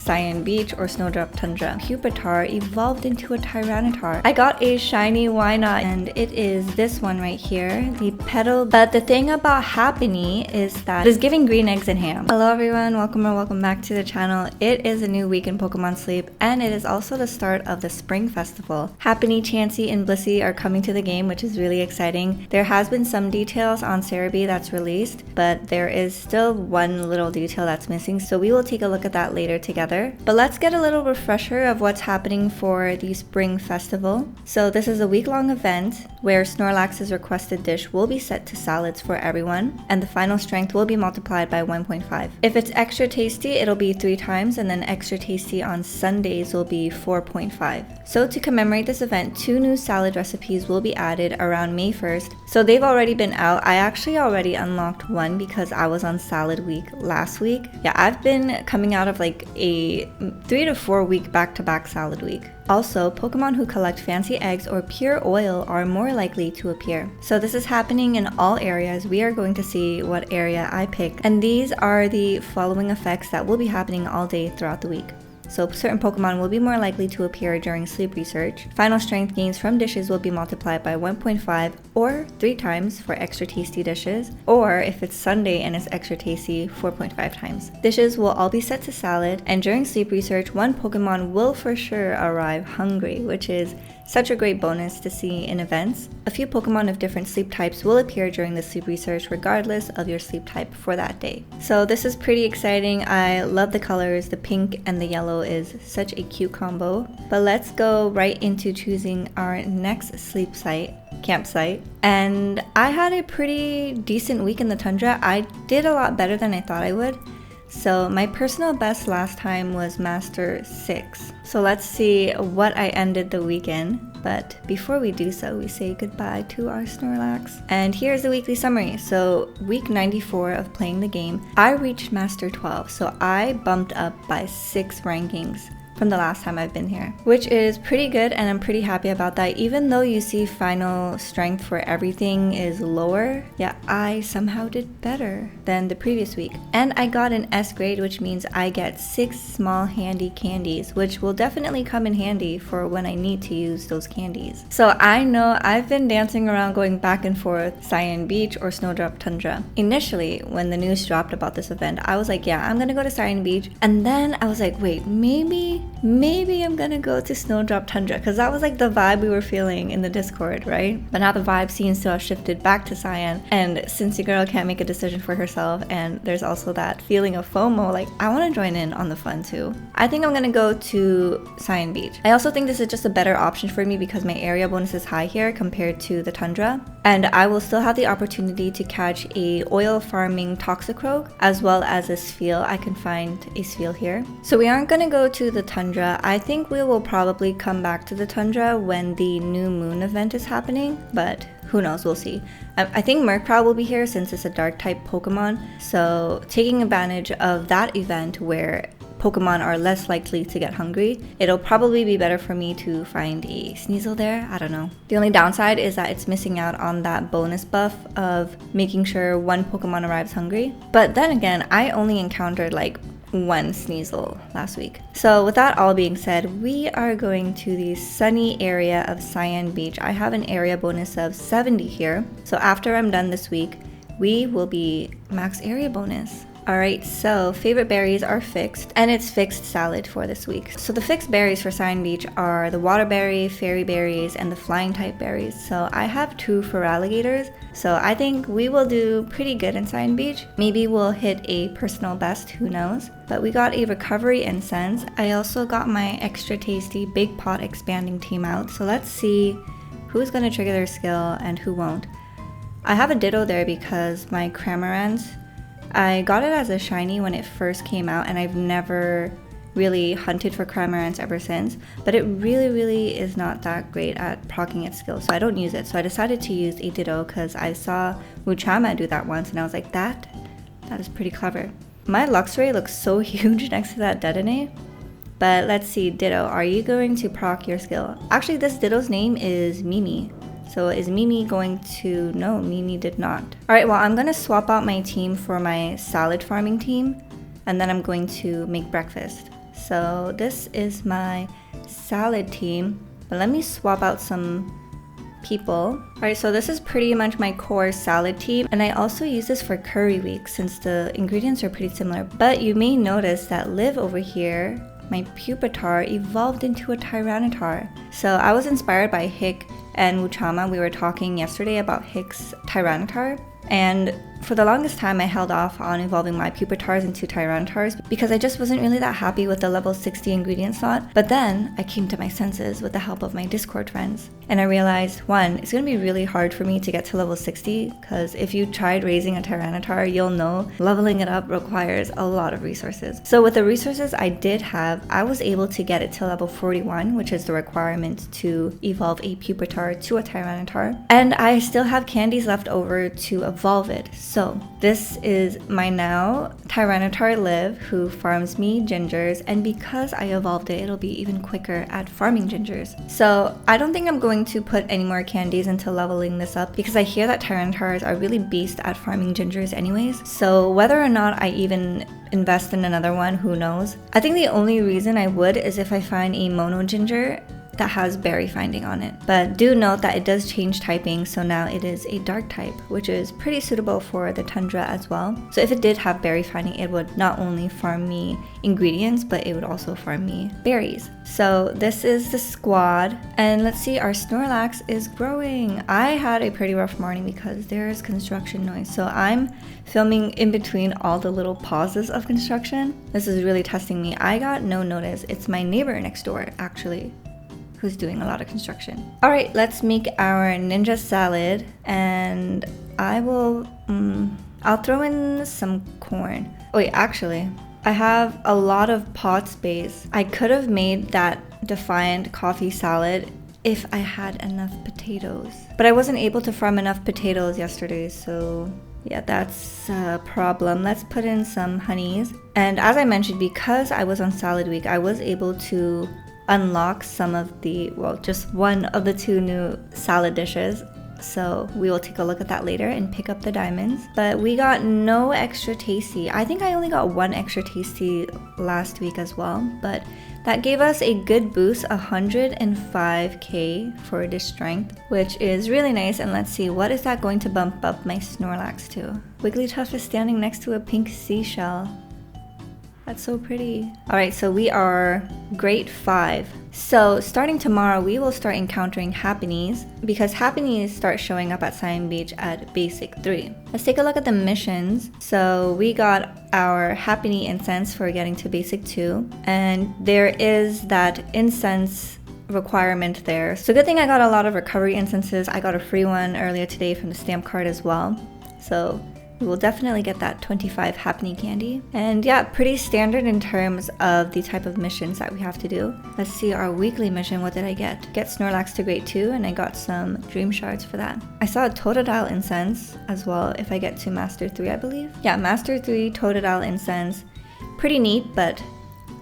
Cyan Beach or Snowdrop Tundra. Pupitar evolved into a Tyranitar. I got a shiny, why not? And it is this one right here, the petal. But the thing about Happiny is that it is giving green eggs and ham. Hello everyone, welcome back to the channel. It is a new week in Pokemon Sleep, and it is also the start of the Spring Festival. Happiny, Chansey, and Blissey are coming to the game, which is really exciting. There has been some details on Cerebi that's released, but there is still one little detail that's missing, so we will take a look at that later together. But let's get a little refresher of what's happening for the Spring Festival. So this is a week-long event where Snorlax's requested dish will be set to salads for everyone, and the final strength will be multiplied by 1.5. If it's extra tasty, it'll be 3 times, and then extra tasty on Sundays will be 4.5. So to commemorate this event, 2 new salad recipes will be added around May 1st. So they've already been out. I actually already unlocked one because I was on salad week last week. Yeah, I've been coming out of like a 3 to 4 week back-to-back salad week. Also, Pokemon who collect fancy eggs or pure oil are more likely to appear. So this is happening in all areas. We are going to see what area I pick. And these are the following effects that will be happening all day throughout the week. So certain Pokemon will be more likely to appear during sleep research. Final strength gains from dishes will be multiplied by 1.5 or 3 times for extra tasty dishes, or if it's Sunday and it's extra tasty, 4.5 times. Dishes will all be set to salad, and during sleep research, one Pokemon will for sure arrive hungry, which is such a great bonus to see in events. A few Pokemon of different sleep types will appear during the sleep research regardless of your sleep type for that day. So this is pretty exciting. I love the colors. The pink and the yellow is such a cute combo. But let's go right into choosing our next sleep campsite. And I had a pretty decent week in the tundra. I did a lot better than I thought I would. So my personal best last time was Master 6. So let's see what I ended the week in. But before we do so, we say goodbye to our Snorlax. And here's the weekly summary. So week 94 of playing the game, I reached Master 12. So I bumped up by 6 rankings from the last time I've been here, which is pretty good, and I'm pretty happy about that. Even though you see final strength for everything is lower, yeah, I somehow did better than the previous week. And I got an S grade, which means I get 6 small handy candies, which will definitely come in handy for when I need to use those candies. So I know I've been dancing around going back and forth Cyan Beach or Snowdrop Tundra. Initially, when the news dropped about this event, I was like, yeah, I'm gonna go to Cyan Beach. And then I was like, wait, maybe I'm gonna go to Snowdrop Tundra, because that was like the vibe we were feeling in the Discord, right? But now the vibe seems to have shifted back to Cyan, and since your girl can't make a decision for herself, and there's also that feeling of FOMO, like I want to join in on the fun too. I think I'm gonna go to Cyan Beach. I also think this is just a better option for me because my area bonus is high here compared to the Tundra, and I will still have the opportunity to catch a oil farming Toxicroak as well as a Spheal. I can find a Spheal here. So we aren't gonna go to the Tundra. I think we will probably come back to the Tundra when the new moon event is happening, but who knows, we'll see. I think Murkrow will be here since it's a dark type Pokemon, so taking advantage of that event where Pokemon are less likely to get hungry, it'll probably be better for me to find a Sneasel there. I don't know. The only downside is that it's missing out on that bonus buff of making sure one Pokemon arrives hungry. But then again, I only encountered like 1 Sneasel last week. So with that all being said, we are going to the sunny area of Cyan Beach. I have an area bonus of 70 here. So after I'm done this week, we will be max area bonus. Alright, so favorite berries are fixed, and it's fixed salad for this week. So the fixed berries for Cyan Beach are the water berry, fairy berries, and the flying type berries. So I have 2 for alligators, so I think we will do pretty good in Cyan Beach. Maybe we'll hit a personal best, who knows. But we got a recovery incense. I also got my extra tasty big pot expanding team out, so let's see who's going to trigger their skill and who won't. I have a Ditto there because my Cramorant, I got it as a shiny when it first came out, and I've never really hunted for Cramorants ever since, but it really is not that great at proccing its skill, so I don't use it. So I decided to use a Ditto because I saw Muchama do that once, and I was like, that is pretty clever. My Luxray looks so huge next to that Detonate. But let's see, Ditto, are you going to proc your skill? Actually, this Ditto's name is Mimi. So is Mimi going to... No, Mimi did not. Alright, well, I'm going to swap out my team for my salad farming team, and then I'm going to make breakfast. So this is my salad team, but let me swap out some people. Alright, so this is pretty much my core salad team, and I also use this for curry week since the ingredients are pretty similar. But you may notice that Liv over here, my Pupitar, evolved into a Tyranitar. So I was inspired by Hick and Wuchama. We were talking yesterday about Hick's Tyranitar, and for the longest time I held off on evolving my Pupitars into Tyranitars because I just wasn't really that happy with the level 60 ingredient slot. But then I came to my senses with the help of my Discord friends, and I realized, one, it's going to be really hard for me to get to level 60 because if you tried raising a Tyranitar, you'll know leveling it up requires a lot of resources. So with the resources I did have, I was able to get it to level 41, which is the requirement to evolve a Pupitar to a Tyranitar, and I still have candies left over to evolve it. So this is my now Tyranitar Liv, who farms me gingers, and because I evolved it, it'll be even quicker at farming gingers. So I don't think I'm going to put any more candies into leveling this up because I hear that Tyranitars are really beast at farming gingers anyways. So whether or not I even invest in another one, who knows? I think the only reason I would is if I find a mono ginger that has berry finding on it. But do note that it does change typing, so now it is a dark type, which is pretty suitable for the tundra as well. So if it did have berry finding, it would not only farm me ingredients, but it would also farm me berries. So this is the squad, and let's see, our Snorlax is growing. I had a pretty rough morning because there's construction noise, so I'm filming in between all the little pauses of construction. This is really testing me. I got no notice. It's my neighbor next door, actually, who's doing a lot of construction. All right, let's make our ninja salad, and I'll throw in some corn. Wait, actually, I have a lot of pot space. I could have made that Defiant coffee salad if I had enough potatoes, but I wasn't able to farm enough potatoes yesterday, so yeah, that's a problem. Let's put in some honeys. And as I mentioned, because I was on salad week, I was able to unlock some of the, well, just one of the 2 new salad dishes. So we will take a look at that later and pick up the diamonds. But we got no extra tasty. I think I only got 1 extra tasty last week as well, but that gave us a good boost, 105k for this strength, which is really nice. And let's see, what is that going to bump up my Snorlax to? Wigglytuff is standing next to a pink seashell. That's so pretty. Alright, so we are grade 5. So starting tomorrow, we will start encountering Happinies because Happinies start showing up at Cyan Beach at basic 3. Let's take a look at the missions. So we got our Happiny incense for getting to basic 2, and there is that incense requirement there. So good thing I got a lot of recovery incenses. I got a free one earlier today from the stamp card as well. So we will definitely get that 25 Happiny candy. And yeah, pretty standard in terms of the type of missions that we have to do. Let's see our weekly mission. What did I get? Get Snorlax to grade 2, and I got some dream shards for that. I saw a Totodile incense as well if I get to Master 3, I believe. Yeah, Master 3 Totodile incense. Pretty neat, but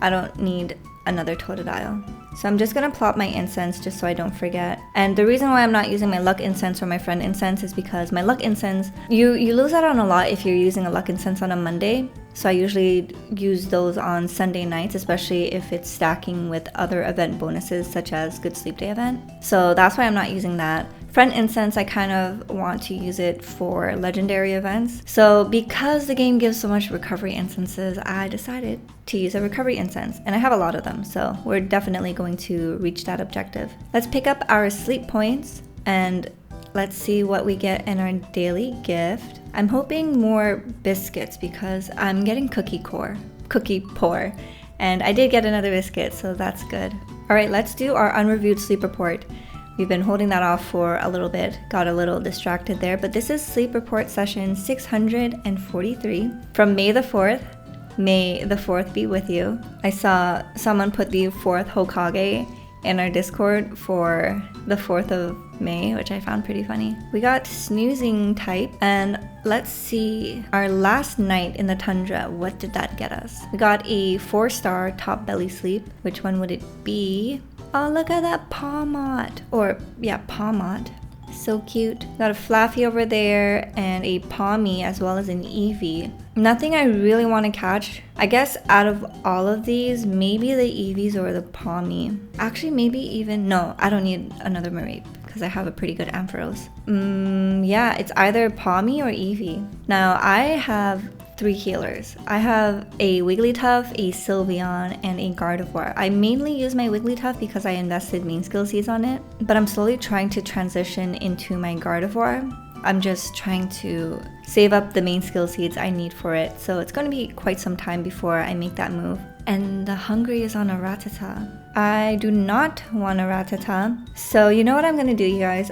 I don't need another Totodile. So I'm just gonna plop my incense just so I don't forget. And the reason why I'm not using my luck incense or my friend incense is because my luck incense, you lose out on a lot if you're using a luck incense on a Monday. So I usually use those on Sunday nights, especially if it's stacking with other event bonuses such as Good Sleep Day event. So that's why I'm not using that. Friend incense, I kind of want to use it for legendary events. So because the game gives so much recovery incenses, I decided to use a recovery incense, and I have a lot of them, so we're definitely going to reach that objective. Let's pick up our sleep points and let's see what we get in our daily gift. I'm hoping more biscuits because I'm getting cookie poor, and I did get another biscuit, so that's good. All right, let's do our unreviewed sleep report. We've been holding that off for a little bit, got a little distracted there, but this is sleep report session 643 from May the 4th. May the 4th be with you. I saw someone put the 4th Hokage in our Discord for the 4th of May, which I found pretty funny. We got snoozing type, and let's see, our last night in the tundra, what did that get us? We got a 4-star top belly sleep. Which one would it be? Oh, look at that Pawmot. Or, yeah, Pawmot. So cute. Got a Flaffy over there and a Palmy as well as an Eevee. Nothing I really want to catch. I guess out of all of these, maybe the Eevees or the Palmy. Actually, maybe even... No, I don't need another Mareep because I have a pretty good Ampharos. Yeah, it's either Palmy or Eevee. Now, I have 3 healers. I have a Wigglytuff, a Sylveon, and a Gardevoir. I mainly use my Wigglytuff because I invested main skill seeds on it, but I'm slowly trying to transition into my Gardevoir. I'm just trying to save up the main skill seeds I need for it, so it's going to be quite some time before I make that move. And the hungry is on a Rattata. I do not want a Rattata. So you know what I'm going to do, you guys?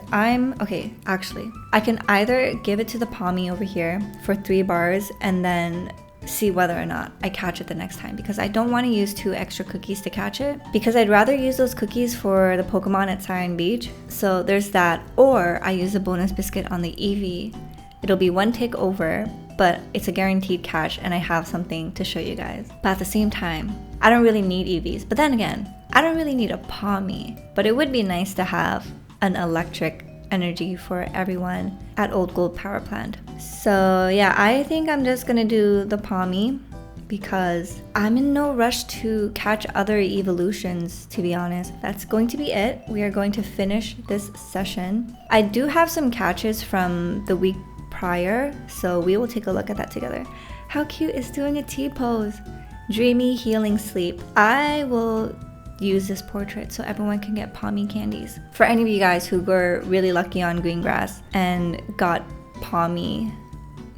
Okay, actually, I can either give it to the Palmy over here for 3 bars and then see whether or not I catch it the next time, because I don't want to use 2 extra cookies to catch it, because I'd rather use those cookies for the Pokemon at Cyan Beach. So there's that, or I use a bonus biscuit on the Eevee. It'll be 1 tick over, but it's a guaranteed catch and I have something to show you guys. But at the same time, I don't really need Eevees. But then again, I don't really need a Palmy, but it would be nice to have an electric energy for everyone at Old Gold Power Plant. So yeah, I think I'm just gonna do the Palmy because I'm in no rush to catch other evolutions, to be honest. That's going to be it. We are going to finish this session. I do have some catches from the week prior, so we will take a look at that together. How cute is doing a T-pose? Dreamy healing sleep. I will use this portrait so everyone can get Palmy candies. For any of you guys who were really lucky on green grass and got Palmy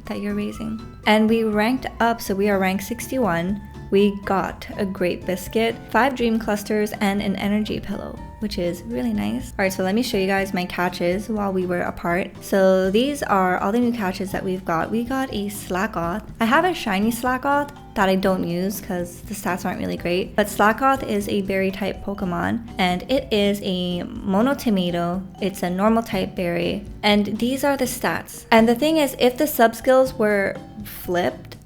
that you're raising. And we ranked up, so we are ranked 61. We got a great biscuit, 5 dream clusters, and an energy pillow, which is really nice. Alright, so let me show you guys my catches while we were apart. So these are all the new catches that we've got. We got a Slackoth. I have a shiny Slackoth that I don't use because the stats aren't really great. But Slackoth is a berry type Pokemon, and it is a Mono Tomato. It's a normal type berry, and these are the stats. And the thing is, if the sub skills were flipped,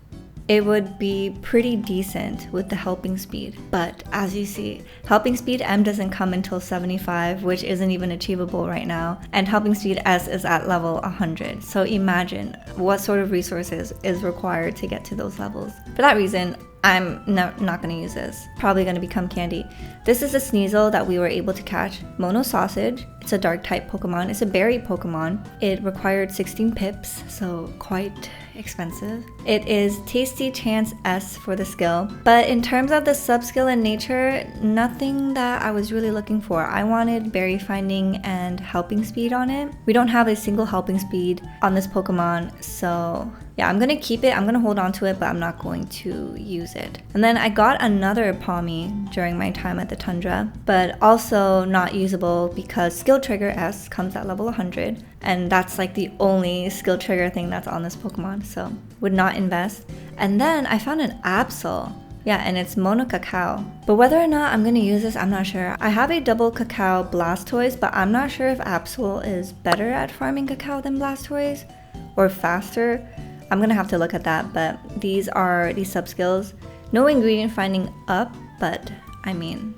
it would be pretty decent with the helping speed. But as you see, helping speed M doesn't come until 75, which isn't even achievable right now. And helping speed S is at level 100. So imagine what sort of resources is required to get to those levels. For that reason, I'm not going to use this. Probably going to become candy. This is a Sneasel that we were able to catch. Mono Sausage. It's a dark type Pokemon. It's a berry Pokemon. It required 16 pips, so quite expensive. It is Tasty Chance S for the skill. But in terms of the sub skill and nature, nothing that I was really looking for. I wanted berry finding and helping speed on it. We don't have a single helping speed on this Pokemon, so yeah, I'm gonna keep it. I'm gonna hold on to it, but I'm not going to use it. And then I got another Palmy during my time at the Tundra, but also not usable because skill trigger S comes at level 100, and that's like the only skill trigger thing that's on this Pokemon, so would not invest. And then I found an Absol. Yeah, and it's Mono Cacao. But whether or not I'm gonna use this, I'm not sure. I have a double Cacao Blastoise, but I'm not sure if Absol is better at farming Cacao than Blastoise or faster. I'm gonna have to look at that, but these are the sub skills. No ingredient finding up, but I mean,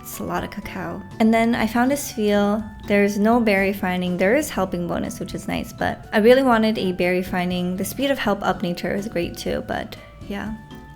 it's a lot of cacao. And then I found a Spheal. There's no berry finding. There is helping bonus, which is nice, but I really wanted a berry finding. The speed of help up nature is great too, but yeah,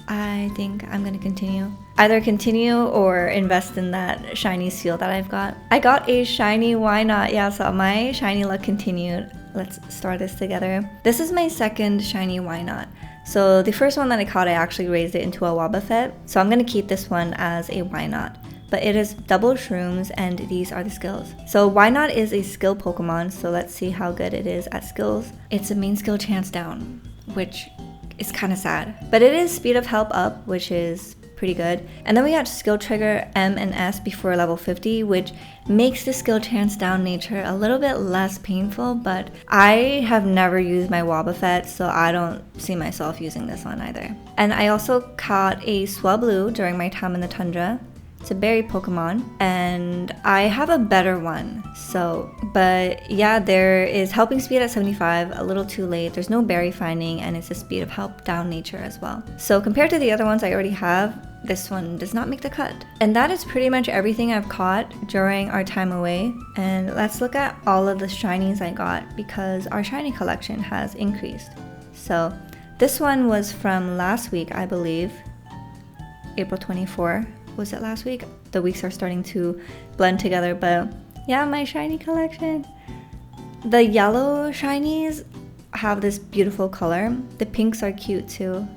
I think I'm gonna continue. Either continue or invest in that shiny Spheal that I've got. I got a shiny, why not? Yeah, so my shiny luck continued. Let's start this together. This is my second shiny why not. So the first one that I caught, I actually raised it into a Wobbuffet. So I'm gonna keep this one as a why not. But it is double shrooms and these are the skills. So why not is a skill Pokemon, so let's see how good it is at skills. It's a main skill chance down, which is kind of sad. But it is speed of help up, which is pretty good. And then we got skill trigger M and S before level 50, which makes the skill chance down nature a little bit less painful, but I have never used my Wobbuffet, so I don't see myself using this one either. And I also caught a Swablu during my time in the Tundra. It's a berry Pokemon, and I have a better one, so, but yeah, there is helping speed at 75, a little too late. There's no berry finding, and it's a speed of help down nature as well. So compared to the other ones I already have, this one does not make the cut. And that is pretty much everything I've caught during our time away. And let's look at all of the shinies I got because our shiny collection has increased. So this one was from last week, I believe. April 24. Was it last week? The weeks are starting to blend together, but yeah, my shiny collection. The yellow shinies have this beautiful color. The pinks are cute too.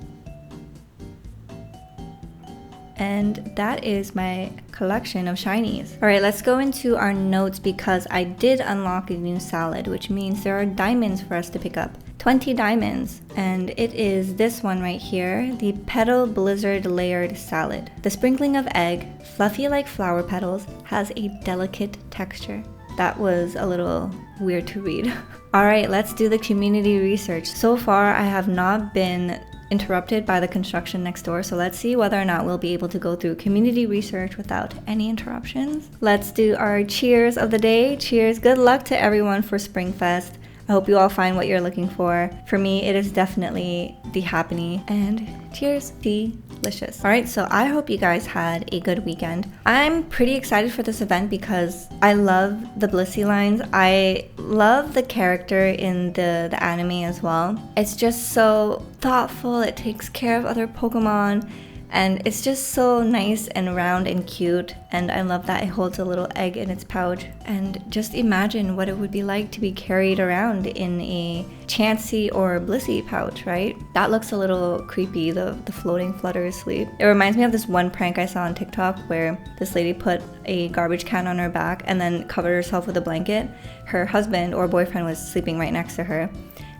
And that is my collection of shinies. All right, let's go into our notes because I did unlock a new salad, which means there are diamonds for us to pick up. 20 diamonds, and it is this one right here, the Petal Blizzard Layered Salad. The sprinkling of egg, fluffy like flower petals, has a delicate texture. That was a little weird to read. All right, let's do the community research. So far, I have not been interrupted by the construction next door, so let's see whether or not we'll be able to go through community research without any interruptions. Let's do our cheers of the day. Cheers, good luck to everyone for Springfest. I hope you all find what you're looking for. For me, it is definitely the Happiny. And cheers, delicious. All right, so I hope you guys had a good weekend. I'm pretty excited for this event because I love the Blissey lines. I love the character in the anime as well. It's just so thoughtful. It takes care of other Pokemon. And it's just so nice and round and cute, and I love that it holds a little egg in its pouch. And just imagine what it would be like to be carried around in a Chansey or Blissey pouch, right? That looks a little creepy, the floating flutter asleep. It reminds me of this one prank I saw on TikTok where this lady put a garbage can on her back and then covered herself with a blanket. Her husband or boyfriend was sleeping right next to her.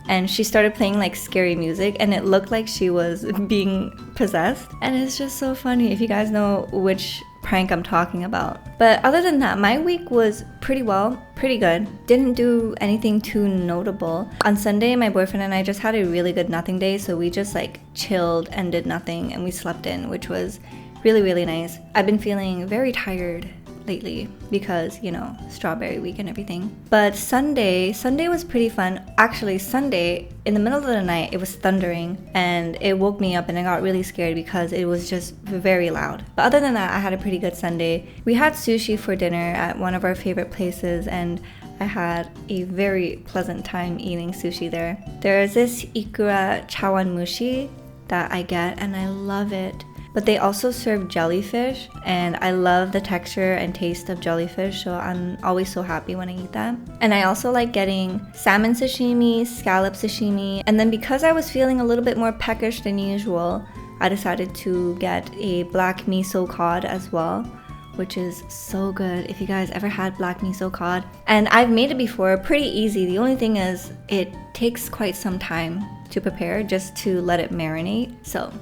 And she started playing like scary music and it looked like she was being possessed. And it's just so funny if you guys know which prank I'm talking about. But other than that, my week was pretty good. Didn't do anything too notable. On Sunday, my boyfriend and I just had a really good nothing day. So we just like chilled and did nothing and we slept in, which was really, really nice. I've been feeling very tired lately because, you know, strawberry week and everything. But Sunday was pretty fun. Actually, Sunday, in the middle of the night, it was thundering and it woke me up and I got really scared because it was just very loud. But other than that, I had a pretty good Sunday. We had sushi for dinner at one of our favorite places and I had a very pleasant time eating sushi there. There is this ikura chawanmushi that I get and I love it. But they also serve jellyfish and I love the texture and taste of jellyfish, so I'm always so happy when I eat that. And I also like getting salmon sashimi, scallop sashimi, and then because I was feeling a little bit more peckish than usual, I decided to get a black miso cod as well, which is so good if you guys ever had black miso cod. And I've made it before, pretty easy. The only thing is it takes quite some time to prepare just to let it marinate, so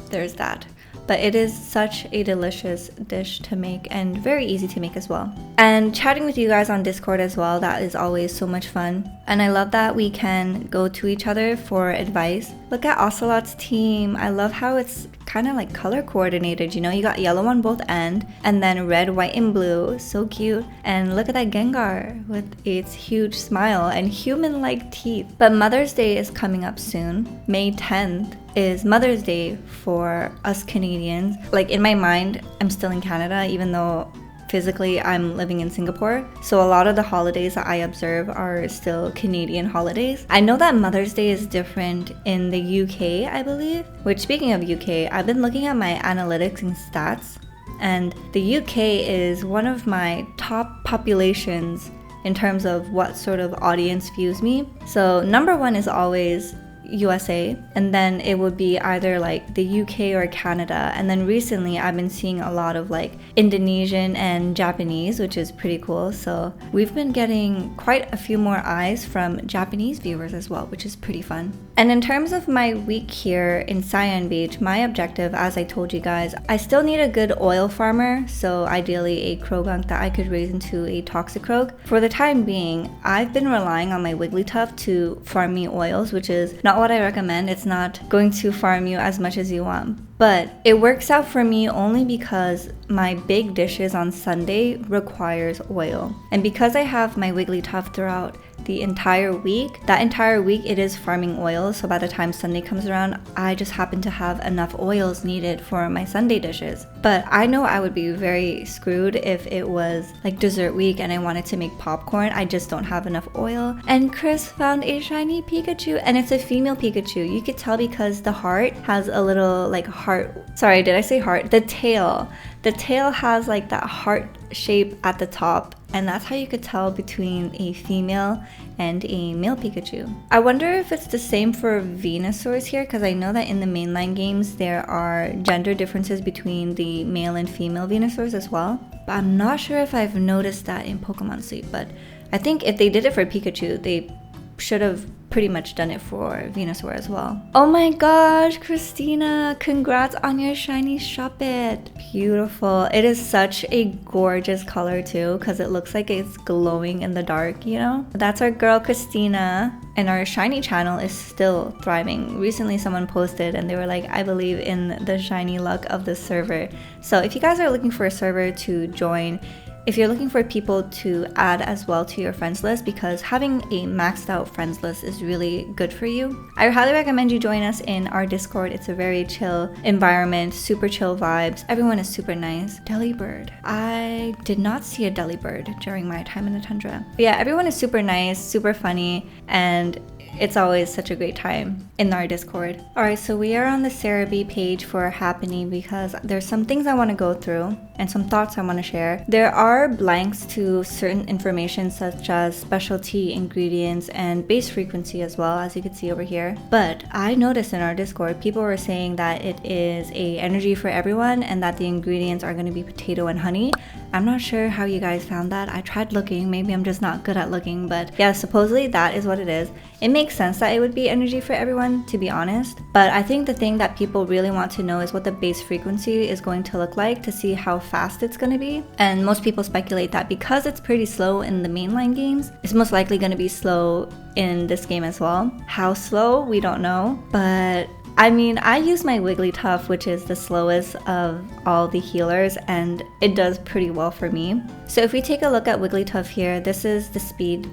there's that. But it is such a delicious dish to make and very easy to make as well. And chatting with you guys on Discord as well, that is always so much fun. And I love that we can go to each other for advice. Look at Ocelot's team. I love how it's kind of like color coordinated, you know, you got yellow on both ends and then red, white, and blue. So cute. And look at that Gengar with its huge smile and human-like teeth. But Mother's Day is coming up soon. May 10th is Mother's Day for us Canadians. Like in my mind, I'm still in Canada, even though physically I'm living in Singapore. So a lot of the holidays that I observe are still Canadian holidays. I know that Mother's Day is different in the UK, I believe. Which, speaking of UK, I've been looking at my analytics and stats, and the UK is one of my top populations in terms of what sort of audience views me. So number one is always USA, and then it would be either like the UK or Canada, and then recently I've been seeing a lot of like Indonesian and Japanese, which is pretty cool. So we've been getting quite a few more eyes from Japanese viewers as well, which is pretty fun. And in terms of my week here in Cyan Beach, my objective, as I told you guys, I still need a good oil farmer, so ideally a Croagunk that I could raise into a Toxicroak. For the time being, I've been relying on my Wigglytuff to farm me oils, which is not what I recommend. It's not going to farm you as much as you want. But it works out for me only because my big dishes on Sunday requires oil. And because I have my Wigglytuff throughout the entire week, that entire week it is farming oil. So by the time Sunday comes around, I just happen to have enough oils needed for my Sunday dishes. But I know I would be very screwed if it was like dessert week and I wanted to make popcorn. I just don't have enough oil. And Chris found a shiny Pikachu, and it's a female Pikachu. You could tell because the heart has a little like heart. Sorry, did I say heart? The tail. The tail has like that heart shape at the top, and that's how you could tell between a female and a male Pikachu. I wonder if it's the same for Venusaurs here, because I know that in the mainline games there are gender differences between the male and female Venusaurs as well. But I'm not sure if I've noticed that in Pokemon Sleep, but I think if they did it for Pikachu, they should have pretty much done it for Venusaur as well. Oh my gosh, Christina, congrats on your shiny Shuppet. Beautiful. It is such a gorgeous color too, because it looks like it's glowing in the dark, you know? That's our girl Christina, and our shiny channel is still thriving. Recently someone posted and they were like, I believe in the shiny luck of the server. So if you guys are looking for a server to join, if you're looking for people to add as well to your friends list, because having a maxed out friends list is really good for you, I highly recommend you join us in our Discord. It's a very chill environment, super chill vibes. Everyone is super nice. Delibird. I did not see a Delibird during my time in the tundra. But yeah, everyone is super nice, super funny, and it's always such a great time in our Discord. Alright, so we are on the Cerebi page for Happiny because there's some things I want to go through and some thoughts I want to share. There are blanks to certain information such as specialty ingredients and base frequency as well, as you can see over here. But I noticed in our Discord, people were saying that it is a energy for everyone and that the ingredients are going to be potato and honey. I'm not sure how you guys found that. I tried looking, maybe I'm just not good at looking, but yeah, supposedly that is what it is. It makes sense that it would be energy for everyone, to be honest. But I think the thing that people really want to know is what the base frequency is going to look like to see how fast it's going to be. And most people speculate that because it's pretty slow in the mainline games, it's most likely going to be slow in this game as well. How slow, we don't know. But I mean, I use my Wigglytuff, which is the slowest of all the healers, and it does pretty well for me. So if we take a look at Wigglytuff here, this is the speed.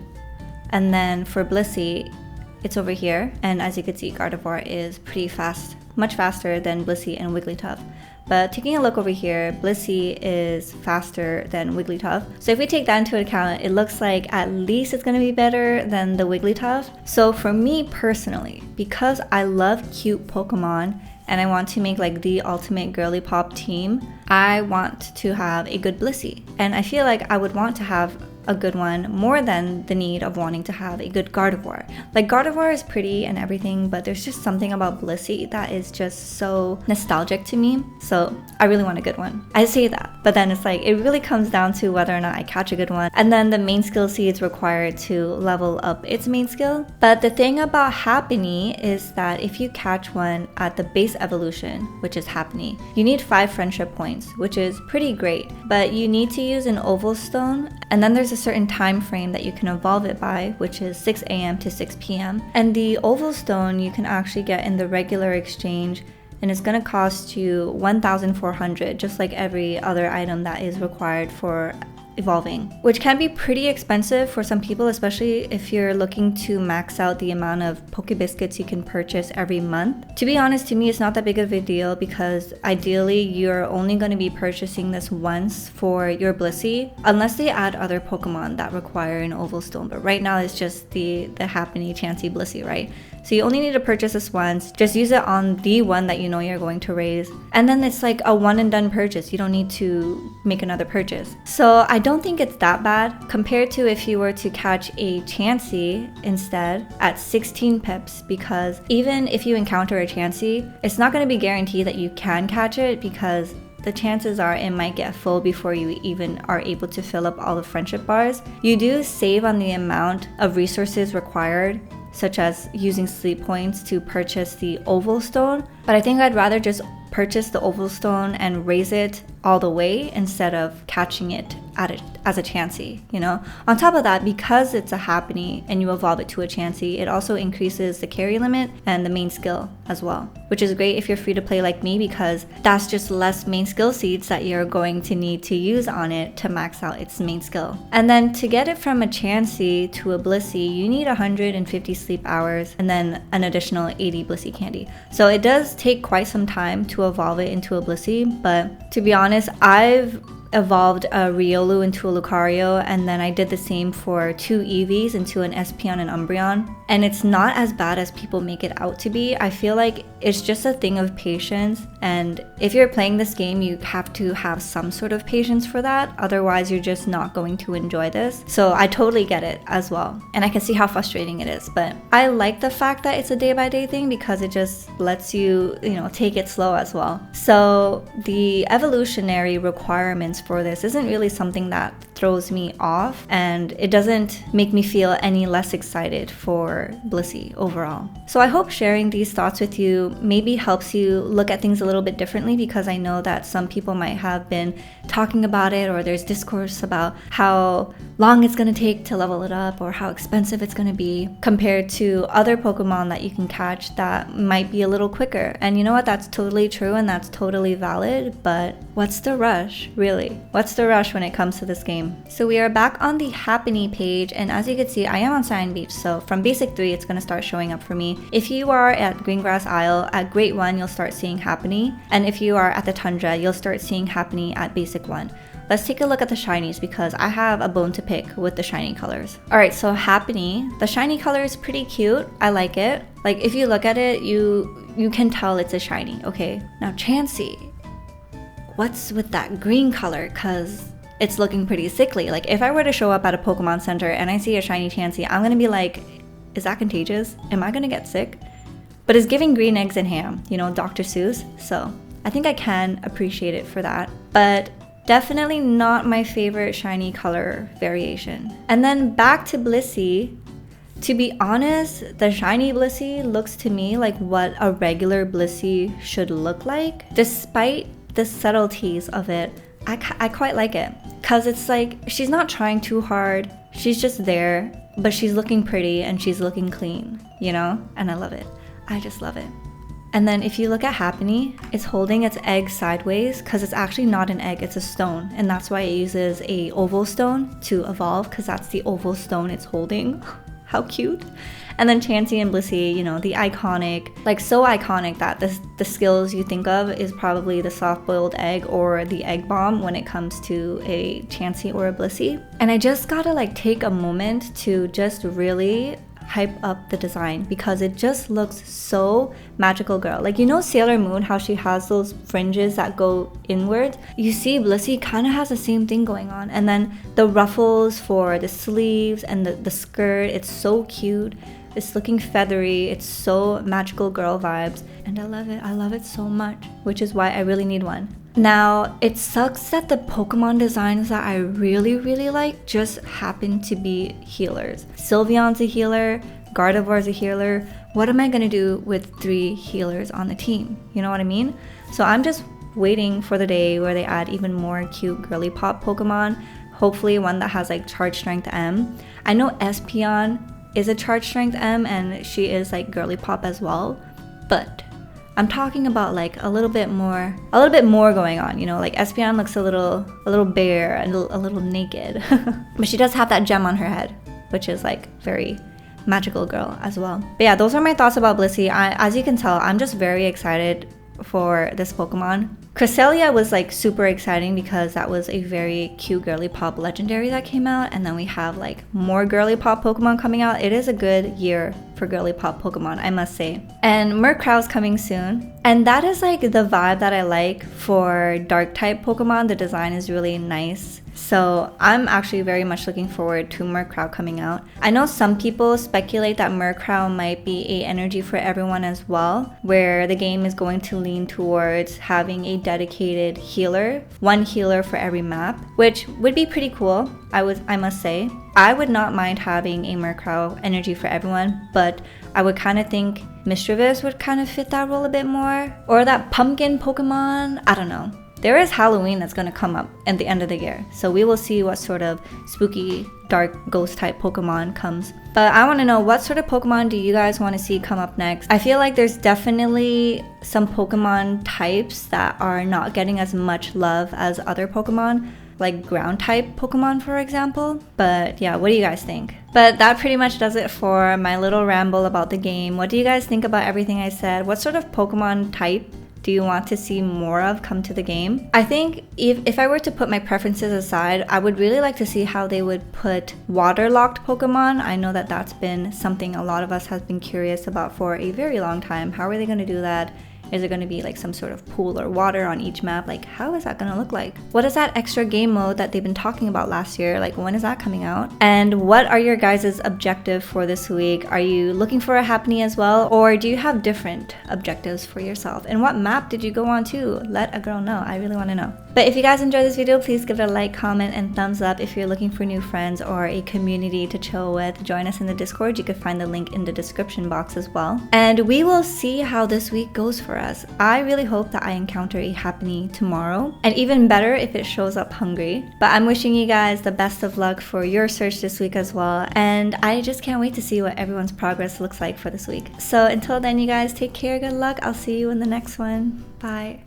And then for Blissey, it's over here. And as you can see, Gardevoir is pretty fast, much faster than Blissey and Wigglytuff. But taking a look over here, Blissey is faster than Wigglytuff. So if we take that into account, it looks like at least it's going to be better than the Wigglytuff. So for me personally, because I love cute Pokemon and I want to make like the ultimate girly pop team, I want to have a good Blissey. And I feel like I would want to have a good one more than the need of wanting to have a good Gardevoir. Like Gardevoir is pretty and everything, but there's just something about Blissey that is just so nostalgic to me. So I really want a good one. I say that, but then it's like it really comes down to whether or not I catch a good one, and then the main skill seeds required to level up its main skill. But the thing about Happiny is that if you catch one at the base evolution, which is Happiny, you need 5 friendship points, which is pretty great, but you need to use an oval stone, and then there's a certain time frame that you can evolve it by, which is 6 a.m. to 6 p.m. And the oval stone you can actually get in the regular exchange, and it's going to cost you 1,400, just like every other item that is required for evolving, which can be pretty expensive for some people, especially if you're looking to max out the amount of Pokebiscuits you can purchase every month. To be honest, to me it's not that big of a deal, because ideally you're only going to be purchasing this once for your Blissey, unless they add other Pokemon that require an oval stone. But right now it's just the Happiny, Chansey, Blissey, right? So you only need to purchase this once. Just use it on the one that you know you're going to raise. And then it's like a one and done purchase. You don't need to make another purchase. So I don't think it's that bad compared to if you were to catch a Chansey instead at 16 pips, because even if you encounter a Chansey, it's not going to be guaranteed that you can catch it, because the chances are it might get full before you even are able to fill up all the friendship bars. You do save on the amount of resources required, such as using sleep points to purchase the oval stone, but I think I'd rather just purchase the oval stone and raise it all the way instead of catching it as a Chansey, you know? On top of that, because it's a Happiny and you evolve it to a Chansey, it also increases the carry limit and the main skill as well, which is great if you're free to play like me, because that's just less main skill seeds that you're going to need to use on it to max out its main skill. And then to get it from a Chansey to a Blissey, you need 150 sleep hours and then an additional 80 Blissey candy. So it does take quite some time to evolve it into a Blissey, but to be honest, I've evolved a Riolu into a Lucario, and then I did the same for 2 Eevees into an Espeon and Umbreon, and it's not as bad as people make it out to be. I feel like it's just a thing of patience, and if you're playing this game, you have to have some sort of patience for that, otherwise you're just not going to enjoy this. So I totally get it as well, and I can see how frustrating it is, but I like the fact that it's a day-by-day thing because it just lets you, you know, take it slow as well. So the evolutionary requirements for this isn't really something that throws me off, and it doesn't make me feel any less excited for Blissey overall. So I hope sharing these thoughts with you maybe helps you look at things a little bit differently, because I know that some people might have been talking about it, or there's discourse about how long it's going to take to level it up or how expensive it's going to be compared to other Pokemon that you can catch that might be a little quicker. And you know what, that's totally true and that's totally valid, but what's the rush, really? What's the rush when it comes to this game? So we are back on the Happiny page, and as you can see, I am on Cyan Beach, so from Basic 3 it's going to start showing up for me. If you are at Greengrass Isle, at Great 1 you'll start seeing Happiny, and if you are at the Tundra, you'll start seeing Happiny at Basic 1. Let's take a look at the shinies, because I have a bone to pick with the shiny colors. Alright, so Happiny, the shiny color is pretty cute. I like it. Like, if you look at it, you can tell it's a shiny, okay? Now Chansey, what's with that green color? Cause it's looking pretty sickly. Like, if I were to show up at a Pokemon Center and I see a shiny Chansey, I'm gonna be like, is that contagious? Am I gonna get sick? But it's giving green eggs and ham, you know, Dr. Seuss. So I think I can appreciate it for that. But definitely not my favorite shiny color variation. And then back to Blissey. To be honest, the shiny Blissey looks to me like what a regular Blissey should look like. Despite the subtleties of it, I quite like it, because it's like she's not trying too hard, she's just there, but she's looking pretty and she's looking clean, you know? And I love it. I just love it. And then if you look at Happiny, it's holding its egg sideways because it's actually not an egg, it's a stone, and that's why it uses a oval stone to evolve, because that's the oval stone it's holding. How cute. And then Chansey and Blissey, you know, the iconic, like so iconic that the skills you think of is probably the soft-boiled egg or the egg bomb when it comes to a Chansey or a Blissey. And I just gotta like take a moment to just really hype up the design, because it just looks so magical girl. Like, you know Sailor Moon, how she has those fringes that go inward? You see Blissey kind of has the same thing going on. And then the ruffles for the sleeves and the skirt, it's so cute. It's looking feathery. It's so magical girl vibes, and I love it. I love it so much, which is why I really need one. Now, it sucks that the Pokemon designs that I really like just happen to be healers. Sylveon's a healer, Gardevoir's a healer. What am I gonna do with 3 healers on the team? You know what I mean? So I'm just waiting for the day where they add even more cute girly pop Pokemon. Hopefully one that has like charge strength M. I know Espeon is a charge strength M and she is like girly pop as well, but I'm talking about like a little bit more going on, you know, like Espeon looks a little bare and a little naked, but she does have that gem on her head, which is like very magical girl as well. But yeah, those are my thoughts about Blissey. As you can tell, I'm just very excited for this Pokemon. Cresselia was like super exciting because that was a very cute girly pop legendary that came out, and then we have like more girly pop Pokemon coming out. It is a good year for girly pop Pokemon, I must say. And Murkrow's coming soon, and that is like the vibe that I like for dark type Pokemon. The design is really nice. So I'm actually very much looking forward to Murkrow coming out. I know some people speculate that Murkrow might be a energy for everyone as well, where the game is going to lean towards having a dedicated healer, one healer for every map, which would be pretty cool, I must say. I would not mind having a Murkrow energy for everyone, but I would kind of think Mischievous would kind of fit that role a bit more, or that pumpkin Pokemon, I don't know. There is Halloween that's going to come up at the end of the year. So we will see what sort of spooky, dark, ghost type Pokemon comes. But I want to know, what sort of Pokemon do you guys want to see come up next? I feel like there's definitely some Pokemon types that are not getting as much love as other Pokemon, like ground type Pokemon, for example. But yeah, what do you guys think? But that pretty much does it for my little ramble about the game. What do you guys think about everything I said? What sort of Pokemon type do you want to see more of come to the game? I think if I were to put my preferences aside, I would really like to see how they would put water-locked Pokemon. I know that that's been something a lot of us have been curious about for a very long time. How are they going to do that? Is it going to be like some sort of pool or water on each map? Like, how is that going to look like? What is that extra game mode that they've been talking about last year? Like, when is that coming out? And what are your guys' objective for this week? Are you looking for a Happiny as well? Or do you have different objectives for yourself? And what map did you go on to? Let a girl know. I really want to know. But if you guys enjoyed this video, please give it a like, comment, and thumbs up. If you're looking for new friends or a community to chill with, join us in the Discord. You can find the link in the description box as well. And we will see how this week goes for us. I really hope that I encounter a Happiny tomorrow, and even better if it shows up hungry. But I'm wishing you guys the best of luck for your search this week as well, and I just can't wait to see what everyone's progress looks like for this week. So until then, you guys take care, good luck. I'll see you in the next one. Bye.